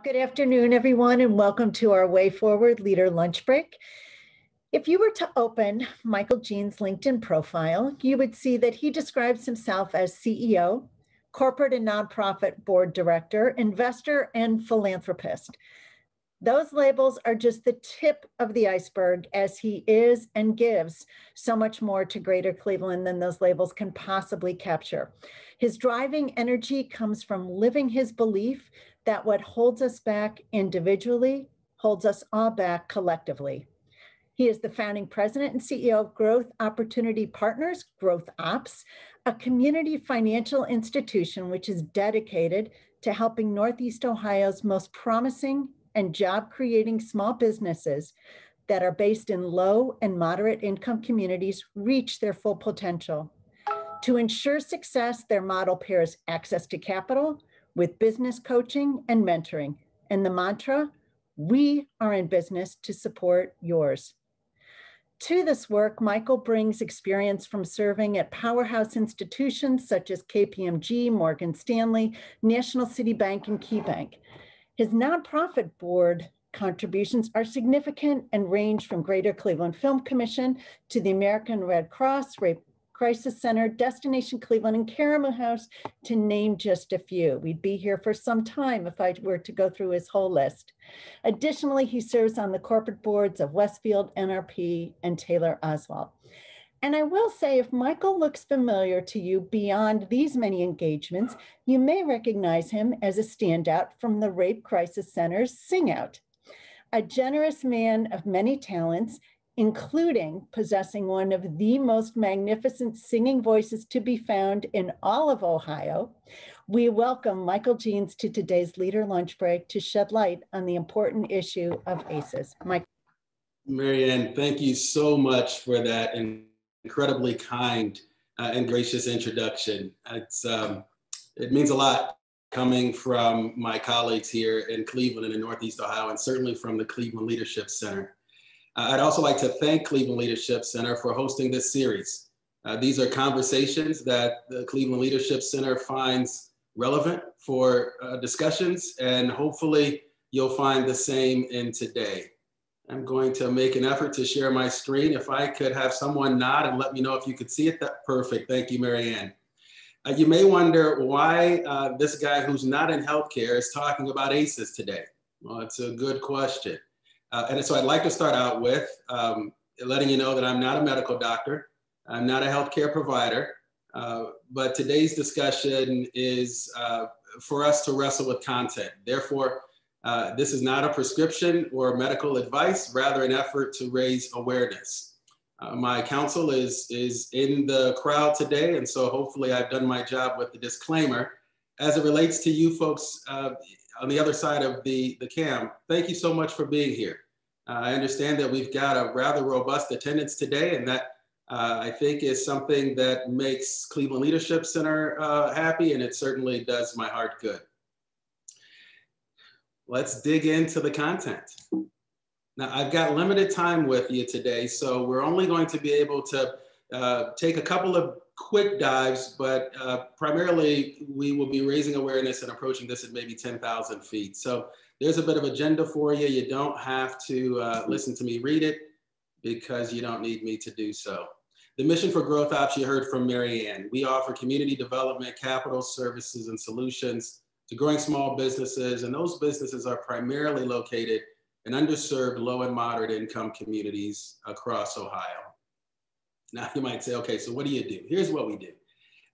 Good afternoon, everyone, and welcome to our Way Forward Leader Lunch Break. If you were to open Michael Jean's LinkedIn profile, you would see that he describes himself as CEO, corporate and nonprofit board director, investor, and philanthropist. Those labels are just the tip of the iceberg, as he is and gives so much more to Greater Cleveland than those labels can possibly capture. His driving energy comes from living his belief that what holds us back individually holds us all back collectively. He is the founding president and CEO of Growth Opportunity Partners, Growth Ops, a community financial institution which is dedicated to helping Northeast Ohio's most promising and job-creating small businesses that are based in low and moderate income communities reach their full potential. To ensure success, their model pairs access to capital with business coaching and mentoring. And the mantra, we are in business to support yours. To this work, Michael brings experience from serving at powerhouse institutions such as KPMG, Morgan Stanley, National City Bank, and KeyBank. His nonprofit board contributions are significant and range from Greater Cleveland Film Commission to the American Red Cross, Rape Crisis Center, Destination Cleveland, and Karamu House, to name just a few. We'd be here for some time if I were to go through his whole list. Additionally, he serves on the corporate boards of Westfield, NRP, and Taylor Oswald. And I will say, if Michael looks familiar to you beyond these many engagements, you may recognize him as a standout from the Rape Crisis Center's Sing Out. A generous man of many talents, including possessing one of the most magnificent singing voices to be found in all of Ohio, we welcome Michael Jeans to today's Leader Lunch Break to shed light on the important issue of ACEs. Mike. Marianne, thank you so much for that incredibly kind and gracious introduction. It means a lot coming from my colleagues here in Cleveland and in Northeast Ohio, and certainly from the Cleveland Leadership Center. I'd also like to thank Cleveland Leadership Center for hosting this series. These are conversations that the Cleveland Leadership Center finds relevant for discussions, and hopefully you'll find the same in today. I'm going to make an effort to share my screen. If I could have someone nod and let me know if you could see it, that's perfect. Thank you, Marianne. You may wonder why this guy who's not in healthcare is talking about ACEs today. Well, it's a good question. And so I'd like to start out with letting you know that I'm not a medical doctor. I'm not a healthcare provider, but today's discussion is for us to wrestle with content. Therefore, this is not a prescription or medical advice, rather an effort to raise awareness. My counsel is in the crowd today, and so hopefully I've done my job with the disclaimer. As it relates to you folks on the other side of the cam, thank you so much for being here. I understand that we've got a rather robust attendance today, and that I think is something that makes Cleveland Leadership Center happy, and it certainly does my heart good. Let's dig into the content. Now, I've got limited time with you today, so we're only going to be able to take a couple of quick dives, but primarily we will be raising awareness and approaching this at maybe 10,000 feet. So there's a bit of agenda for you. You don't have to listen to me read it because you don't need me to do so. The mission for Growth Ops, you heard from Marianne. We offer community development, capital, services, and solutions to growing small businesses, and those businesses are primarily located in underserved low and moderate income communities across Ohio. Now you might say, okay, so what do you do? Here's what we do.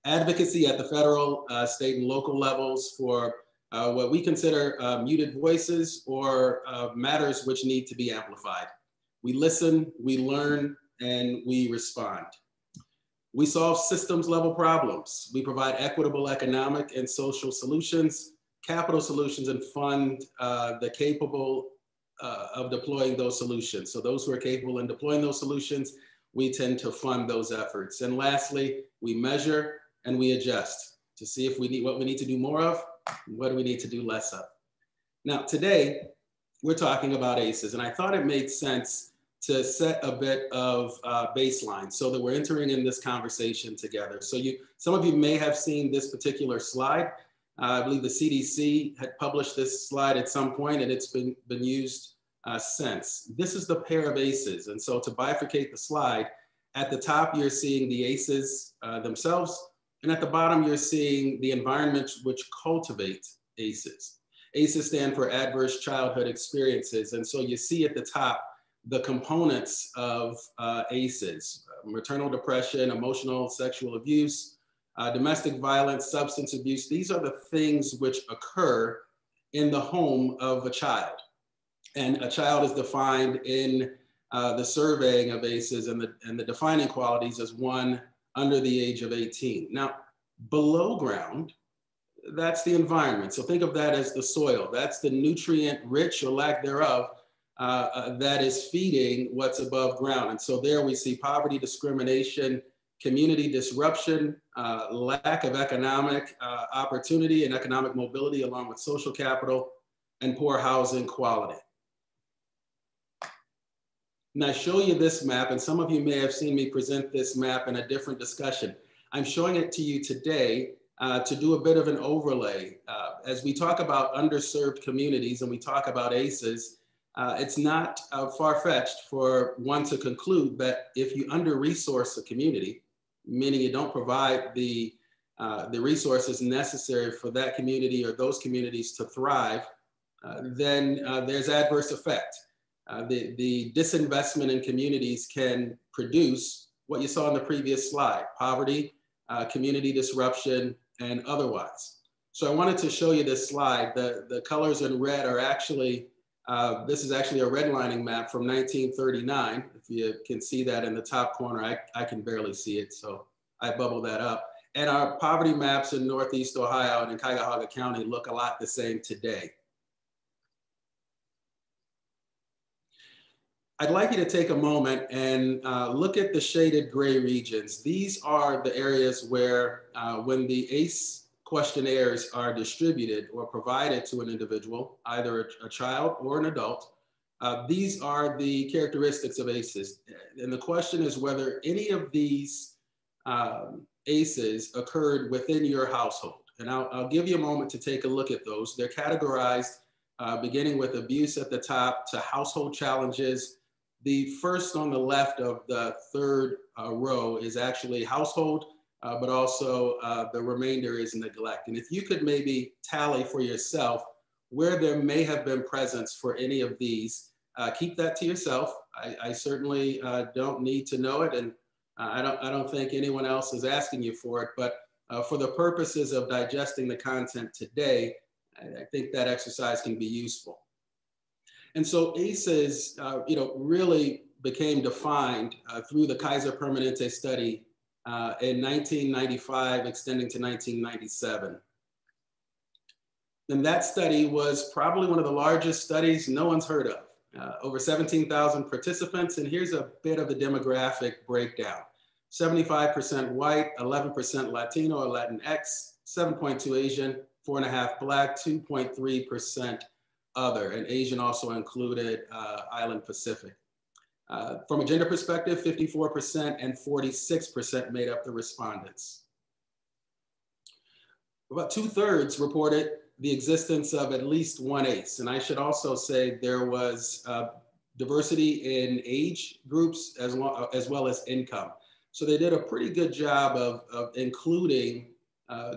Advocacy at the federal, state, and local levels for what we consider muted voices or matters which need to be amplified. We listen, we learn, and we respond. We solve systems level problems. We provide equitable economic and social solutions, capital solutions, and fund the capable of deploying those solutions. So those who are capable in deploying those solutions, we tend to fund those efforts. And lastly, we measure and we adjust to see if we need what we need to do more of, what do we need to do less of. Now, today, we're talking about ACEs, and I thought it made sense to set a bit of baseline so that we're entering in this conversation together. So some of you may have seen this particular slide. I believe the CDC had published this slide at some point, and it's been used since. This is the pair of ACEs. And so to bifurcate the slide, at the top, you're seeing the ACEs themselves. And at the bottom, you're seeing the environment which cultivates ACEs. ACEs stand for adverse childhood experiences. And so you see at the top, the components of ACEs, maternal depression, emotional sexual abuse, domestic violence, substance abuse. These are the things which occur in the home of a child. And a child is defined in the surveying of ACEs and the defining qualities as one under the age of 18. Now, below ground, that's the environment. So think of that as the soil. That's the nutrient rich or lack thereof that is feeding what's above ground. And so there we see poverty, discrimination, community disruption, lack of economic opportunity and economic mobility, along with social capital and poor housing quality. And I show you this map, and some of you may have seen me present this map in a different discussion. I'm showing it to you today to do a bit of an overlay. As we talk about underserved communities and we talk about ACEs, it's not far-fetched for one to conclude that if you under-resource a community, meaning you don't provide the resources necessary for that community or those communities to thrive, then there's adverse effect. The disinvestment in communities can produce what you saw in the previous slide: poverty, community disruption, and otherwise. So I wanted to show you this slide. The colors in red are actually, this is actually a redlining map from 1939. If you can see that in the top corner, I can barely see it, so I bubbled that up. And our poverty maps in Northeast Ohio and in Cuyahoga County look a lot the same today. I'd like you to take a moment and look at the shaded gray regions. These are the areas where when the ACE questionnaires are distributed or provided to an individual, either a child or an adult, these are the characteristics of ACEs. And the question is whether any of these ACEs occurred within your household. And I'll give you a moment to take a look at those. They're categorized beginning with abuse at the top to household challenges. The first on the left of the third row is actually household, but also the remainder is neglect. And if you could maybe tally for yourself where there may have been presence for any of these, keep that to yourself. I certainly don't need to know it, and I don't think anyone else is asking you for it, but for the purposes of digesting the content today, I think that exercise can be useful. And so ACEs, really became defined through the Kaiser Permanente study in 1995, extending to 1997. And that study was probably one of the largest studies no one's heard of. Over 17,000 participants, and here's a bit of the demographic breakdown. 75% white, 11% Latino or Latinx, 7.2 Asian, 4.5 Black, 2.3% other, and Asian also included Island Pacific. From a gender perspective, 54% and 46% made up the respondents. About 2/3 reported the existence of at least one ACE. And I should also say there was diversity in age groups as well as income. So they did a pretty good job of including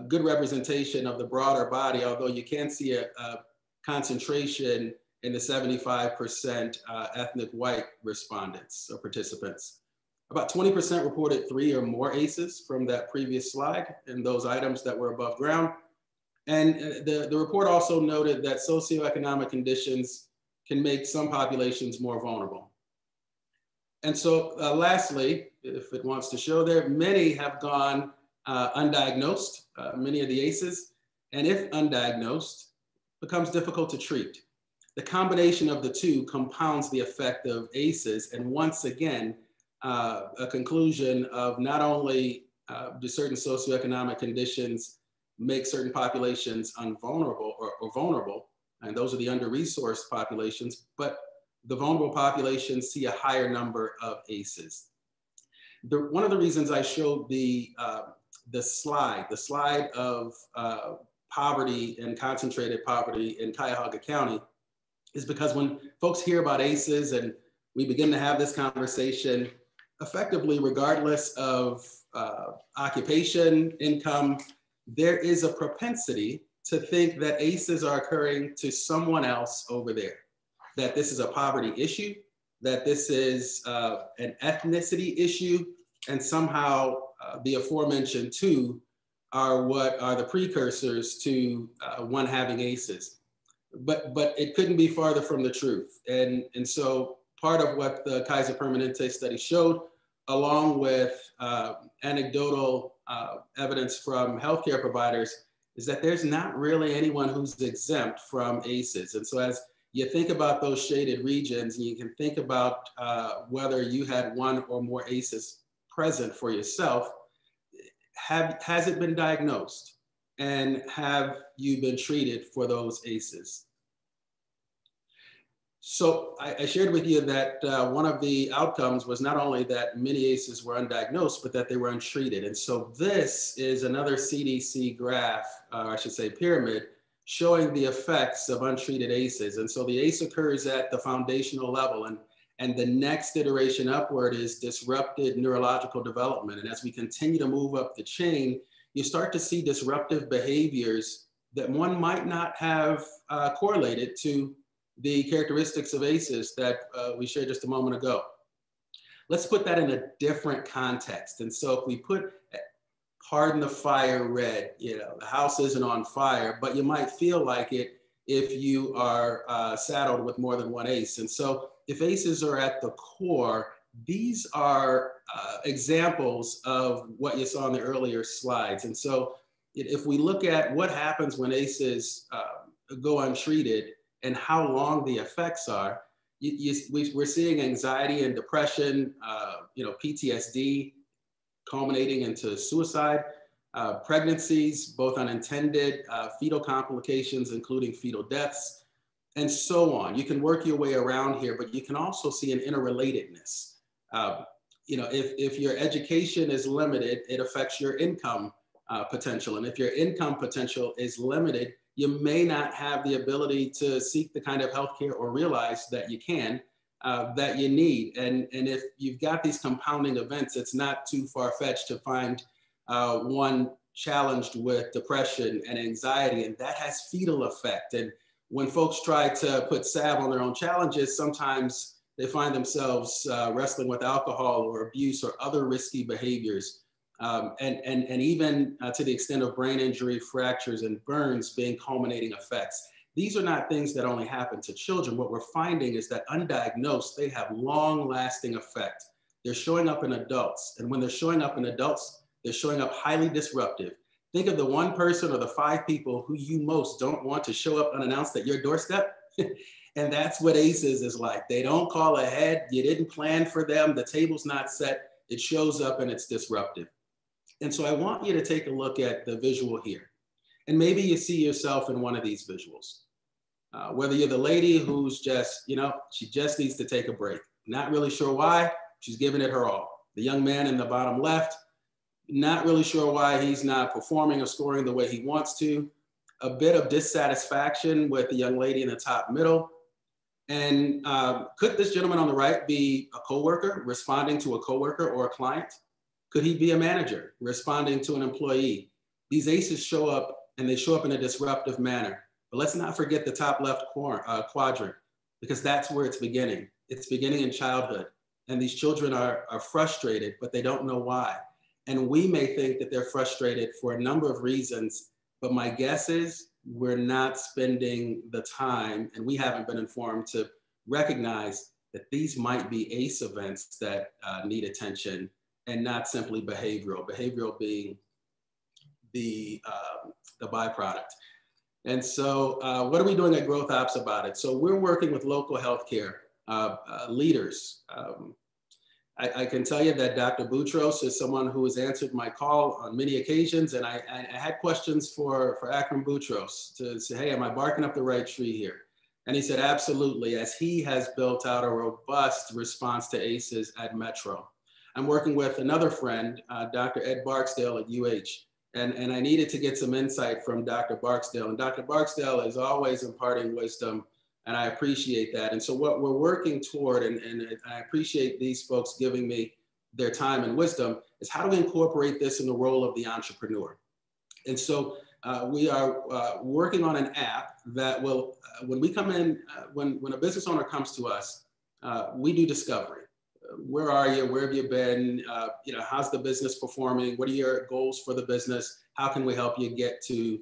good representation of the broader body, although you can see a concentration in the 75% ethnic white respondents or participants. About 20% reported 3 or more ACEs from that previous slide and those items that were above ground. And the report also noted that socioeconomic conditions can make some populations more vulnerable. And so lastly, if it wants to show there, many have gone undiagnosed, many of the ACEs, and if undiagnosed, becomes difficult to treat. The combination of the two compounds the effect of ACEs, and once again, a conclusion of not only do certain socioeconomic conditions make certain populations unvulnerable or vulnerable, and those are the under-resourced populations, but the vulnerable populations see a higher number of ACEs. One of the reasons I showed the slide of poverty and concentrated poverty in Cuyahoga County is because when folks hear about ACEs and we begin to have this conversation, effectively, regardless of occupation, income, there is a propensity to think that ACEs are occurring to someone else over there, that this is a poverty issue, that this is an ethnicity issue, and somehow the aforementioned two are what are the precursors to one having ACEs. But it couldn't be farther from the truth. And so part of what the Kaiser Permanente study showed, along with anecdotal evidence from healthcare providers, is that there's not really anyone who's exempt from ACEs. And so as you think about those shaded regions, and you can think about whether you had one or more ACEs present for yourself, has it been diagnosed? And have you been treated for those ACEs? So I shared with you that one of the outcomes was not only that many ACEs were undiagnosed, but that they were untreated. And so this is another CDC graph, or I should say pyramid, showing the effects of untreated ACEs. And so the ACE occurs at the foundational level, and the next iteration upward is disrupted neurological development. And as we continue to move up the chain, you start to see disruptive behaviors that one might not have correlated to the characteristics of ACEs that we shared just a moment ago. Let's put that in a different context. And so if we put, pardon the fire red, you know, the house isn't on fire, but you might feel like it if you are saddled with more than one ACE. And so if ACEs are at the core, these are examples of what you saw in the earlier slides. And so if we look at what happens when ACEs go untreated and how long the effects are, we're seeing anxiety and depression, PTSD culminating into suicide, pregnancies, both unintended, fetal complications, including fetal deaths, and so on. You can work your way around here, but you can also see an interrelatedness. If your education is limited, it affects your income potential. And if your income potential is limited, you may not have the ability to seek the kind of healthcare or realize that you can, that you need. And if you've got these compounding events, it's not too far-fetched to find one challenged with depression and anxiety, and that has fetal effect. And when folks try to put salve on their own challenges, sometimes they find themselves wrestling with alcohol or abuse or other risky behaviors. And even to the extent of brain injury, fractures, and burns being culminating effects. These are not things that only happen to children. What we're finding is that undiagnosed, they have long-lasting effect. They're showing up in adults. And when they're showing up in adults, they're showing up highly disruptive. Think of the one person or the 5 people who you most don't want to show up unannounced at your doorstep. And that's what ACEs is like. They don't call ahead. You didn't plan for them. The table's not set. It shows up and it's disruptive. And so I want you to take a look at the visual here. And maybe you see yourself in one of these visuals. Whether you're the lady who's just, she just needs to take a break. Not really sure why, she's giving it her all. The young man in the bottom left, not really sure why he's not performing or scoring the way he wants to. A bit of dissatisfaction with the young lady in the top middle. And could this gentleman on the right be a coworker responding to a coworker or a client? Could he be a manager responding to an employee? These ACEs show up, and they show up in a disruptive manner. But let's not forget the top left quadrant, because that's where it's beginning. It's beginning in childhood. And these children are frustrated, but they don't know why. And we may think that they're frustrated for a number of reasons, but my guess is we're not spending the time, and we haven't been informed to recognize that these might be ACE events that need attention, and not simply behavioral being the byproduct. And so what are we doing at Growth Ops about it? So we're working with local healthcare leaders. I can tell you that Dr. Boutros is someone who has answered my call on many occasions, and I had questions for Akram Boutros to say, hey, am I barking up the right tree here? And he said, absolutely, as he has built out a robust response to ACEs at Metro. I'm working with another friend, Dr. Ed Barksdale at UH, And I needed to get some insight from Dr. Barksdale. And Dr. Barksdale is always imparting wisdom, and I appreciate that. And so what we're working toward, and I appreciate these folks giving me their time and wisdom, is how do we incorporate this in the role of the entrepreneur? And so we are working on an app that will, when we come in, when a business owner comes to us, we do discovery. Where are you? Where have you been? How's the business performing? What are your goals for the business? How can we help you get to,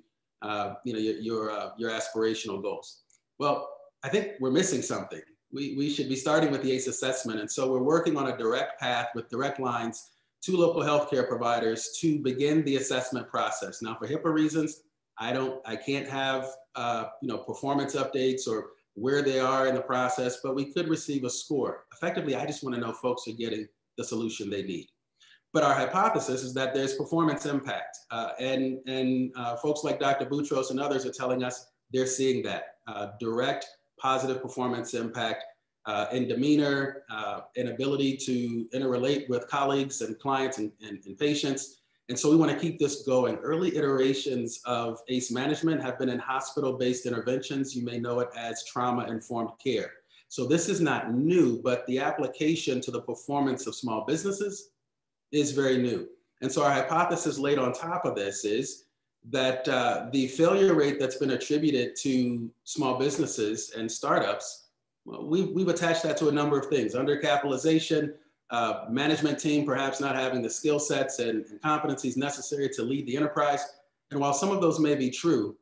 your aspirational goals? Well, I think we're missing something. We should be starting with the ACE assessment. And so we're working on a direct path with direct lines to local healthcare providers to begin the assessment process. Now, for HIPAA reasons, I can't have, performance updates or where they are in the process, but we could receive a score. Effectively, I just want to know folks are getting the solution they need. But our hypothesis is that there's performance impact. And folks like Dr. Boutros and others are telling us they're seeing that direct positive performance impact in demeanor, in ability to interrelate with colleagues and clients and patients. And so we want to keep this going. Early iterations of ACE management have been in hospital-based interventions. You may know it as trauma-informed care. So this is not new, but the application to the performance of small businesses is very new. And so our hypothesis laid on top of this is that the failure rate that's been attributed to small businesses and startups, well, we've attached that to a number of things: undercapitalization, management team perhaps not having the skill sets and competencies necessary to lead the enterprise. And while some of those may be true,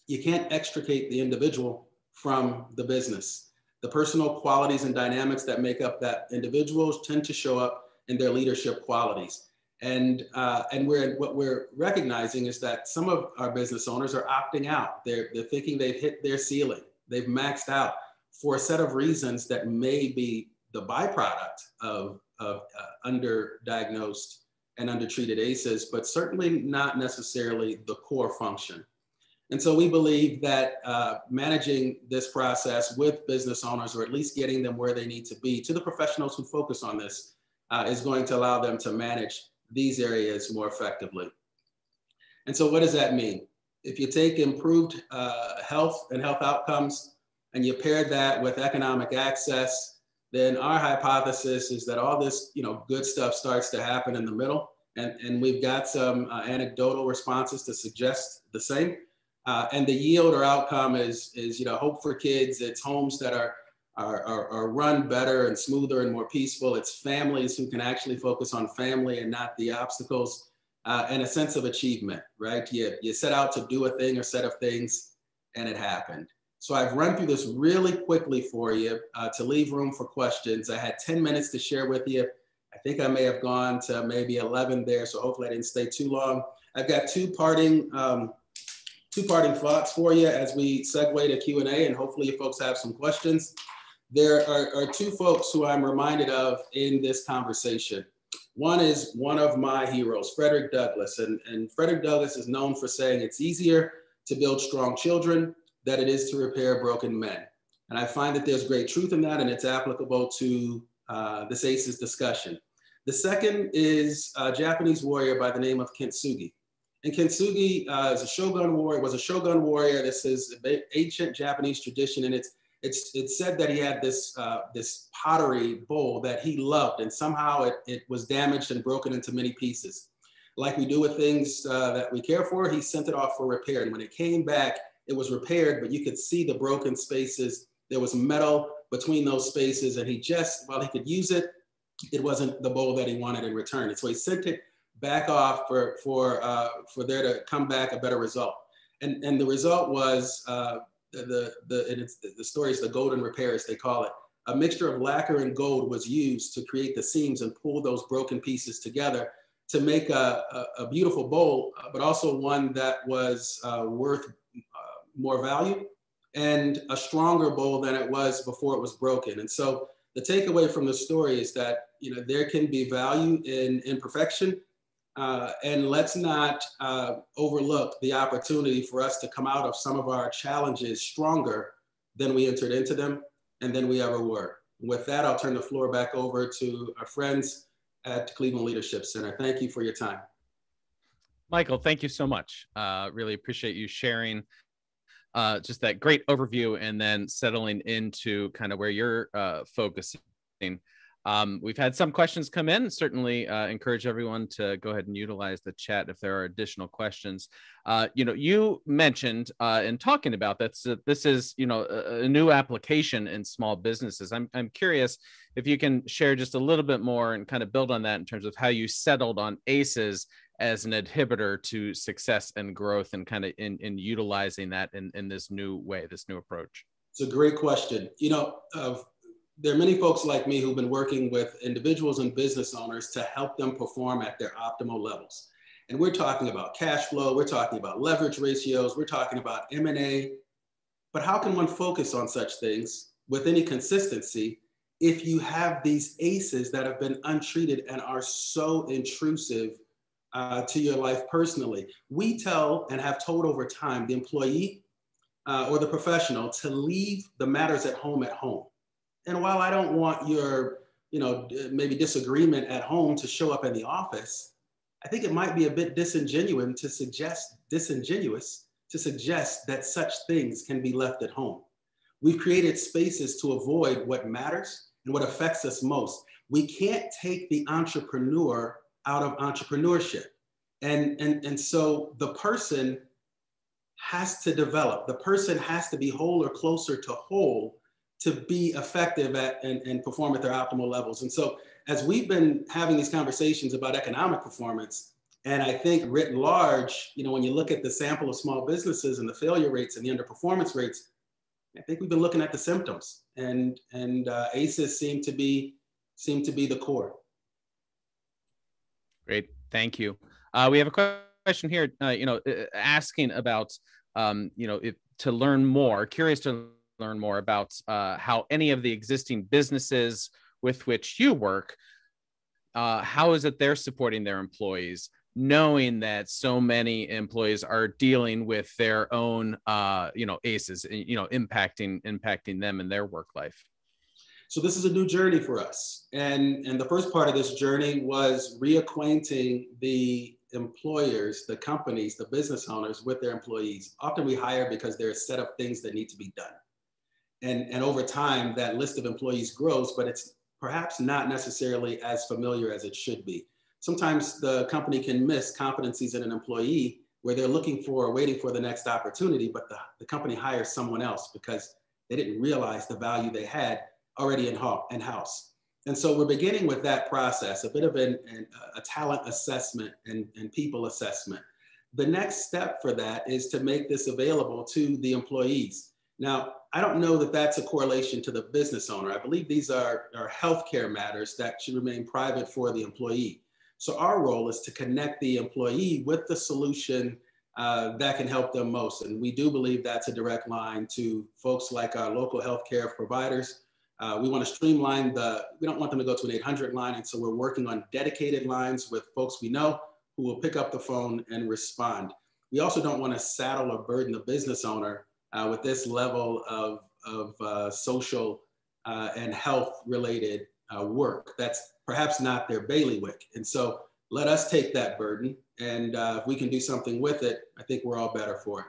you can't extricate the individual from the business. The personal qualities and dynamics that make up that individual tend to show up in their leadership qualities. And what we're recognizing is that some of our business owners are opting out. They're thinking they've hit their ceiling. They've maxed out for a set of reasons that may be the byproduct of underdiagnosed and undertreated ACEs, but certainly not necessarily the core function. And so we believe that managing this process with business owners, or at least getting them where they need to be, to the professionals who focus on this, is going to allow them to manage these areas more effectively. And so what does that mean? If you take improved health and health outcomes and you pair that with economic access, then our hypothesis is that all this good stuff starts to happen in the middle. And we've got some anecdotal responses to suggest the same. And the yield or outcome is hope for kids. It's homes that are run better and smoother and more peaceful. It's families who can actually focus on family and not the obstacles, and a sense of achievement, right? You set out to do a thing or set of things, and it happened. So I've run through this really quickly for you to leave room for questions. I had 10 minutes to share with you. I think I may have gone to maybe 11 there, so hopefully I didn't stay too long. I've got two parting thoughts for you as we segue to Q&A, and hopefully you folks have some questions. There are two folks who I'm reminded of in this conversation. One is one of my heroes, Frederick Douglass. And Frederick Douglass is known for saying it's easier to build strong children than it is to repair broken men. And I find that there's great truth in that, and it's applicable to this ACEs discussion. The second is a Japanese warrior by the name of Kintsugi. And Kintsugi is a shogun warrior, was a shogun warrior. This is ancient Japanese tradition, and it's said that he had this pottery bowl that he loved, and somehow it was damaged and broken into many pieces. Like we do with things that we care for, he sent it off for repair. And when it came back, it was repaired, but you could see the broken spaces. There was metal between those spaces, and while he could use it, it wasn't the bowl that he wanted in return. And so he sent it back off for there to come back a better result. And the result was, the story is the golden repair, as they call it. A mixture of lacquer and gold was used to create the seams and pull those broken pieces together to make a beautiful bowl, but also one that was worth more value and a stronger bowl than it was before it was broken. And so the takeaway from the story is that there can be value in imperfection, and let's not overlook the opportunity for us to come out of some of our challenges stronger than we entered into them and than we ever were. And with that, I'll turn the floor back over to our friends at Cleveland Leadership Center. Thank you for your time. Michael, thank you so much. Really appreciate you sharing just that great overview and then settling into kind of where you're focusing. We've had some questions come in. Certainly encourage everyone to go ahead and utilize the chat if there are additional questions. You mentioned in talking about this, this is, a new application in small businesses. I'm curious if you can share just a little bit more and kind of build on that in terms of how you settled on ACEs as an inhibitor to success and growth, and kind of in utilizing that in this new way, this new approach. It's a great question. There are many folks like me who've been working with individuals and business owners to help them perform at their optimal levels. And we're talking about cash flow, we're talking about leverage ratios, we're talking about M&A. But how can one focus on such things with any consistency if you have these ACEs that have been untreated and are so intrusive to your life personally? We tell and have told over time the employee or the professional to leave the matters at home. And while I don't want your, maybe disagreement at home to show up in the office, I think it might be a bit disingenuous to suggest that such things can be left at home. We've created spaces to avoid what matters and what affects us most. We can't take the entrepreneur out of entrepreneurship. And so the person has to develop, the person has to be whole or closer to whole to be effective at and perform at their optimal levels. And so as we've been having these conversations about economic performance, and I think writ large, when you look at the sample of small businesses and the failure rates and the underperformance rates, I think we've been looking at the symptoms, and ACEs seem to be the core. Great, thank you. We have a question here, asking about, to learn more, curious to learn more about how any of the existing businesses with which you work, how is it they're supporting their employees, knowing that so many employees are dealing with their own, ACEs, impacting them in their work life? So this is a new journey for us. And the first part of this journey was reacquainting the employers, the companies, the business owners with their employees. Often we hire because there are a set of things that need to be done. And over time, that list of employees grows, but it's perhaps not necessarily as familiar as it should be. Sometimes the company can miss competencies in an employee where they're looking for or waiting for the next opportunity, but the company hires someone else because they didn't realize the value they had already in-house. And so we're beginning with that process, a bit of a talent assessment and people assessment. The next step for that is to make this available to the employees. Now, I don't know that that's a correlation to the business owner. I believe these are healthcare matters that should remain private for the employee. So our role is to connect the employee with the solution that can help them most. And we do believe that's a direct line to folks like our local healthcare providers. We want to streamline we don't want them to go to an 800 line. And so we're working on dedicated lines with folks we know who will pick up the phone and respond. We also don't want to saddle or burden the business owner with this level of social and health related work. That's perhaps not their bailiwick. And so let us take that burden. And if we can do something with it, I think we're all better for it.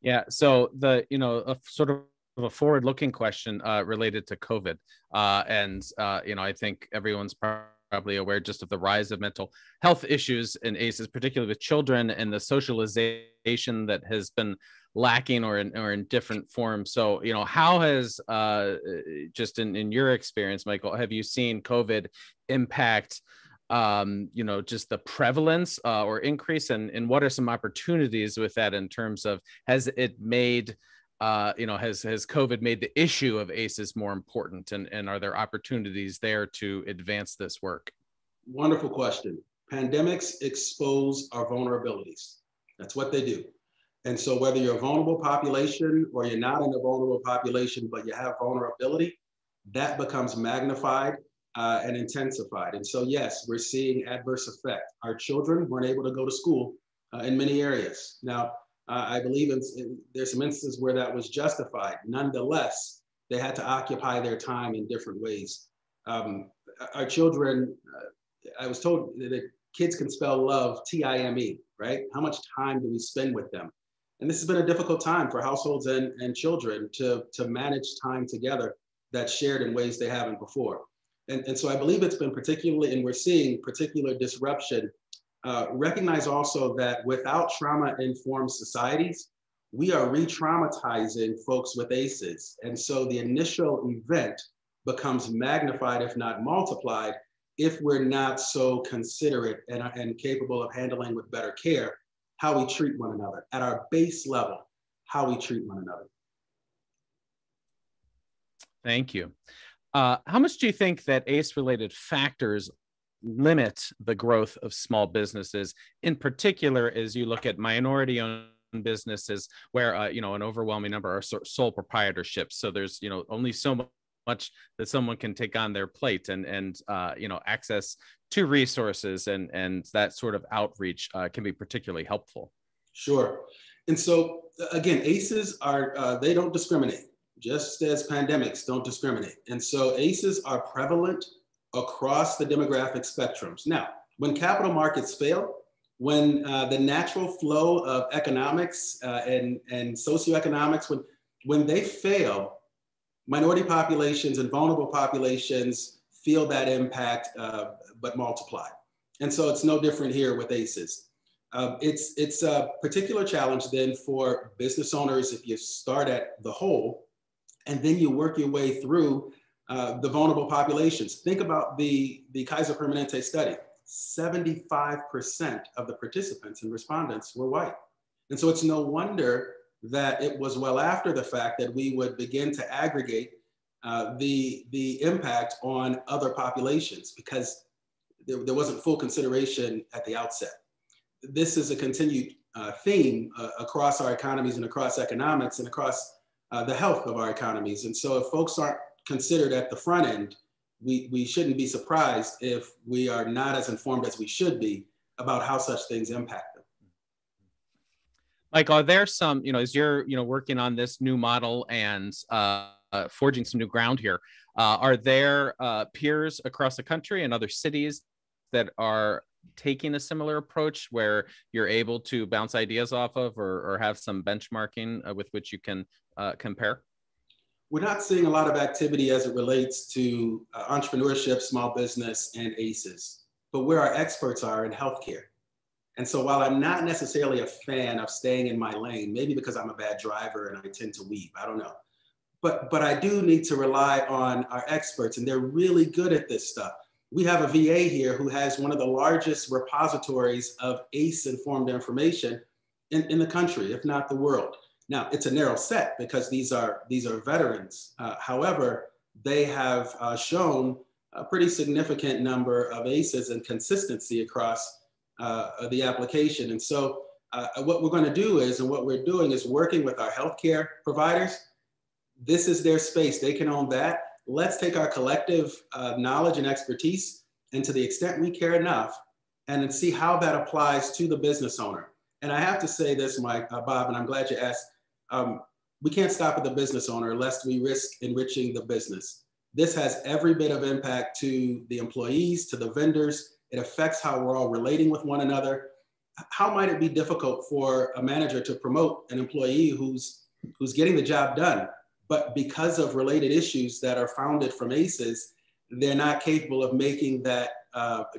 Yeah. So a sort of a forward-looking question related to COVID. I think everyone's probably aware just of the rise of mental health issues in ACEs, particularly with children, and the socialization that has been lacking or in different forms. So, how has, just in your experience, Michael, have you seen COVID impact, just the prevalence or increase, and what are some opportunities with that in terms of, has it made, has COVID made the issue of ACEs more important, and are there opportunities there to advance this work? Wonderful question. Pandemics expose our vulnerabilities. That's what they do. And so whether you're a vulnerable population or you're not in a vulnerable population, but you have vulnerability, that becomes magnified and intensified. And so, yes, we're seeing adverse effect. Our children weren't able to go to school in many areas. Now, I believe there's some instances where that was justified. Nonetheless, they had to occupy their time in different ways. Our children, I was told that kids can spell love Time, right? How much time do we spend with them? And this has been a difficult time for households and children to manage time together that's shared in ways they haven't before. And so I believe it's been particularly, and we're seeing particular disruption. Recognize also that without trauma-informed societies, we are re-traumatizing folks with ACEs. And so the initial event becomes magnified, if not multiplied, if we're not so considerate and capable of handling with better care how we treat one another at our base level, how we treat one another. Thank you. How much do you think that ACE-related factors limit the growth of small businesses, in particular as you look at minority-owned businesses where an overwhelming number are sole proprietorships? So there's only so much that someone can take on their plate, and access to resources and that sort of outreach can be particularly helpful. Sure. And so again, ACEs are they don't discriminate, just as pandemics don't discriminate. And so ACEs are prevalent across the demographic spectrums. Now, when capital markets fail, when the natural flow of economics and socioeconomics, when they fail, minority populations and vulnerable populations feel that impact, but multiplied. And so it's no different here with ACEs. It's a particular challenge then for business owners if you start at the whole and then you work your way through the vulnerable populations. Think about the Kaiser Permanente study. 75% of the participants and respondents were white. And so it's no wonder that it was well after the fact that we would begin to aggregate the impact on other populations, because there wasn't full consideration at the outset. This is a continued theme across our economies and across economics and across the health of our economies. And so if folks aren't considered at the front end, we shouldn't be surprised if we are not as informed as we should be about how such things impact them. Mike, are there some, as you're, working on this new model and forging some new ground here, are there peers across the country and other cities that are taking a similar approach where you're able to bounce ideas off of or have some benchmarking with which you can compare? We're not seeing a lot of activity as it relates to entrepreneurship, small business, and ACEs, but where our experts are in healthcare. And so while I'm not necessarily a fan of staying in my lane, maybe because I'm a bad driver and I tend to weave, I don't know. But I do need to rely on our experts, and they're really good at this stuff. We have a VA here who has one of the largest repositories of ACE-informed information in the country, if not the world. Now, it's a narrow set because these are veterans. However, they have shown a pretty significant number of ACEs and consistency across the application. And so what we're going to do is, and what we're doing is working with our healthcare providers. This is their space. They can own that. Let's take our collective knowledge and expertise, and to the extent we care enough, and then see how that applies to the business owner. And I have to say this, Mike, Bob, and I'm glad you asked. We can't stop at the business owner lest we risk enriching the business. This has every bit of impact to the employees, to the vendors. It affects how we're all relating with one another. How might it be difficult for a manager to promote an employee who's getting the job done, but because of related issues that are founded from ACEs, they're not capable of making that,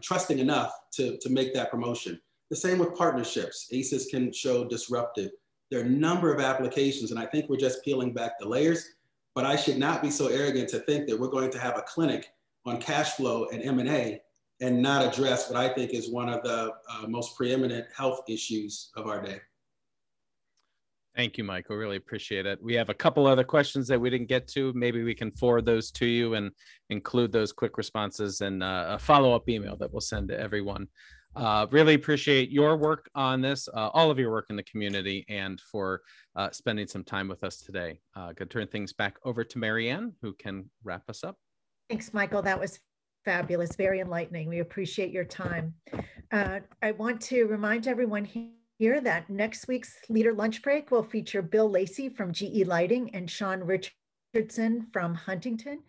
trusting enough to make that promotion. The same with partnerships. ACEs can show disruptive. There are a number of applications, and I think we're just peeling back the layers, but I should not be so arrogant to think that we're going to have a clinic on cash flow and M&A and not address what I think is one of the most preeminent health issues of our day. Thank you, Mike. We really appreciate it. We have a couple other questions that we didn't get to. Maybe we can forward those to you and include those quick responses in a follow-up email that we'll send to everyone. Really appreciate your work on this, all of your work in the community, and for spending some time with us today. Going to turn things back over to Marianne, who can wrap us up. Thanks, Michael. That was fabulous, very enlightening. We appreciate your time. I want to remind everyone here that next week's Leader Lunch Break will feature Bill Lacey from GE Lighting and Sean Richardson from Huntington.